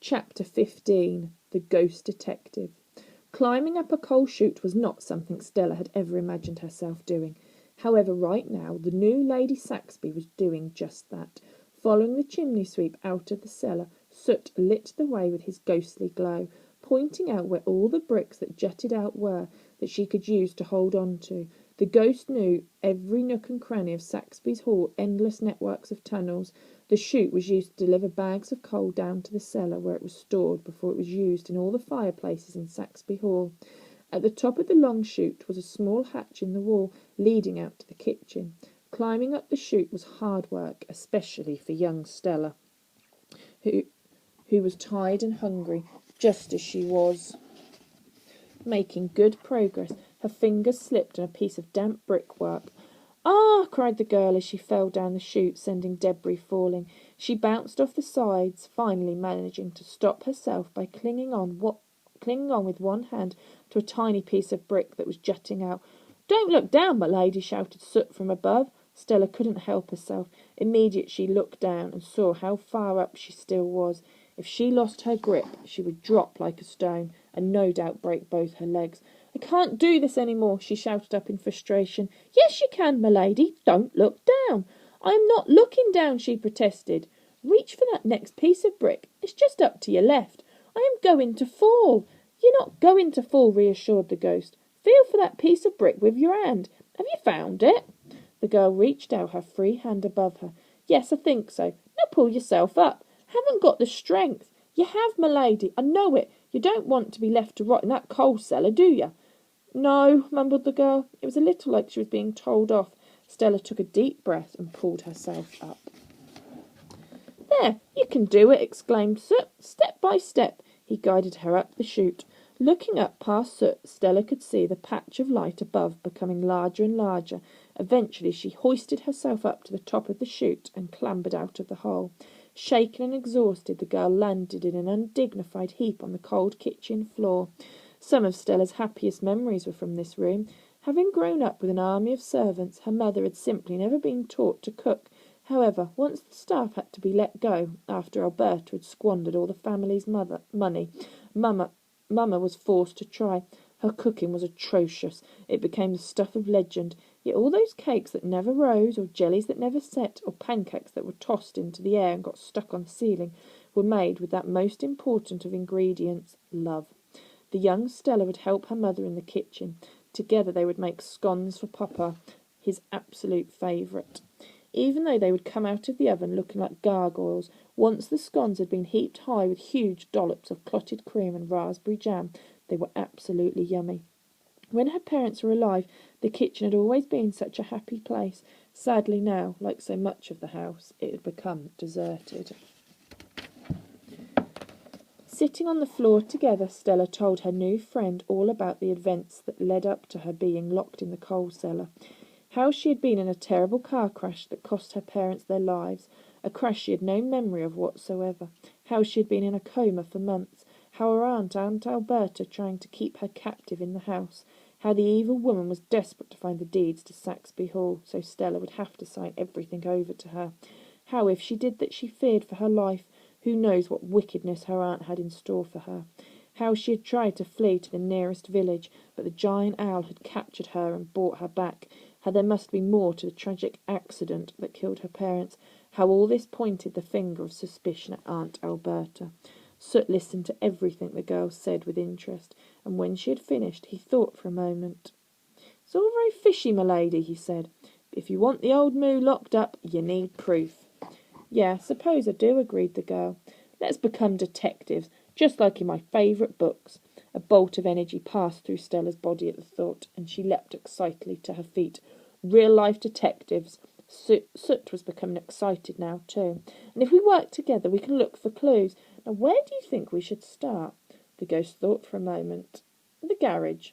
Chapter 15. The Ghost Detective. Climbing up a coal chute was not something Stella had ever imagined herself doing. However, right now, the new Lady Saxby was doing just that. Following the chimney sweep out of the cellar, Soot lit the way with his ghostly glow, pointing out where all the bricks that jutted out were, that she could use to hold on to. The ghost knew every nook and cranny of Saxby's Hall, endless networks of tunnels. The chute was used to deliver bags of coal down to the cellar, where it was stored before it was used in all the fireplaces in Saxby Hall. At the top of the long chute was a small hatch in the wall leading out to the kitchen. Climbing up the chute was hard work, especially for young Stella, who was tired and hungry, just as she was. Making good progress, her fingers slipped on a piece of damp brickwork. "Ah!" cried the girl as she fell down the chute, sending debris falling. She bounced off the sides, finally managing to stop herself by clinging on with one hand to a tiny piece of brick that was jutting out. "Don't look down, my lady!" shouted Soot from above. Stella couldn't help herself. Immediately she looked down and saw how far up she still was. If she lost her grip, she would drop like a stone, and no doubt break both her legs. "I can't do this any more," she shouted up in frustration. "Yes, you can, my lady. Don't look down." "I am not looking down," she protested. "Reach for that next piece of brick. It's just up to your left. I am going to fall." "You're not going to fall," reassured the ghost. "Feel for that piece of brick with your hand. Have you found it?" The girl reached out her free hand above her. "Yes, I think so. Now pull yourself up." "Haven't got the strength." "You have, my lady. I know it. You don't want to be left to rot in that coal cellar, do you?" "No," mumbled the girl. It was a little like she was being told off. Stella took a deep breath and pulled herself up. "There, you can do it," exclaimed Soot. "Step by step." He guided her up the chute. Looking up past Soot, Stella could see the patch of light above becoming larger and larger. Eventually she hoisted herself up to the top of the chute and clambered out of the hole. Shaken and exhausted, the girl landed in an undignified heap on the cold kitchen floor. Some of Stella's happiest memories were from this room. Having grown up with an army of servants, her mother had simply never been taught to cook. However, once the staff had to be let go, after Alberta had squandered all the family's money, Mama was forced to try. Her cooking was atrocious. It became the stuff of legend. Yet all those cakes that never rose, or jellies that never set, or pancakes that were tossed into the air and got stuck on the ceiling, were made with that most important of ingredients, love. The young Stella would help her mother in the kitchen. Together they would make scones for Papa, his absolute favourite. Even though they would come out of the oven looking like gargoyles, once the scones had been heaped high with huge dollops of clotted cream and raspberry jam, they were absolutely yummy. When her parents were alive, the kitchen had always been such a happy place. Sadly now, like so much of the house, it had become deserted. Sitting on the floor together, Stella told her new friend all about the events that led up to her being locked in the coal cellar. How she had been in a terrible car crash that cost her parents their lives, a crash she had no memory of whatsoever. How she had been in a coma for months. How her Aunt Alberta trying to keep her captive in the house. How the evil woman was desperate to find the deeds to Saxby Hall, so Stella would have to sign everything over to her. How, if she did that, she feared for her life. Who knows what wickedness her aunt had in store for her. How she had tried to flee to the nearest village, but the giant owl had captured her and brought her back. How there must be more to the tragic accident that killed her parents. How all this pointed the finger of suspicion at Aunt Alberta. Soot listened to everything the girl said with interest, and when she had finished, he thought for a moment. "It's all very fishy, my lady," he said, "but if you want the old moo locked up, you need proof." "Yeah, I suppose I do," agreed the girl. "Let's become detectives, just like in my favourite books." A bolt of energy passed through Stella's body at the thought, and she leapt excitedly to her feet. Real-life detectives. Soot was becoming excited now, too. "And if we work together, we can look for clues. Now, where do you think we should start?" The ghost thought for a moment. "The garage.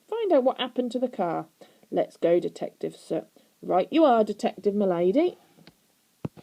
Find out what happened to the car." "Let's go, Detective Soot." "Right you are, Detective, my lady."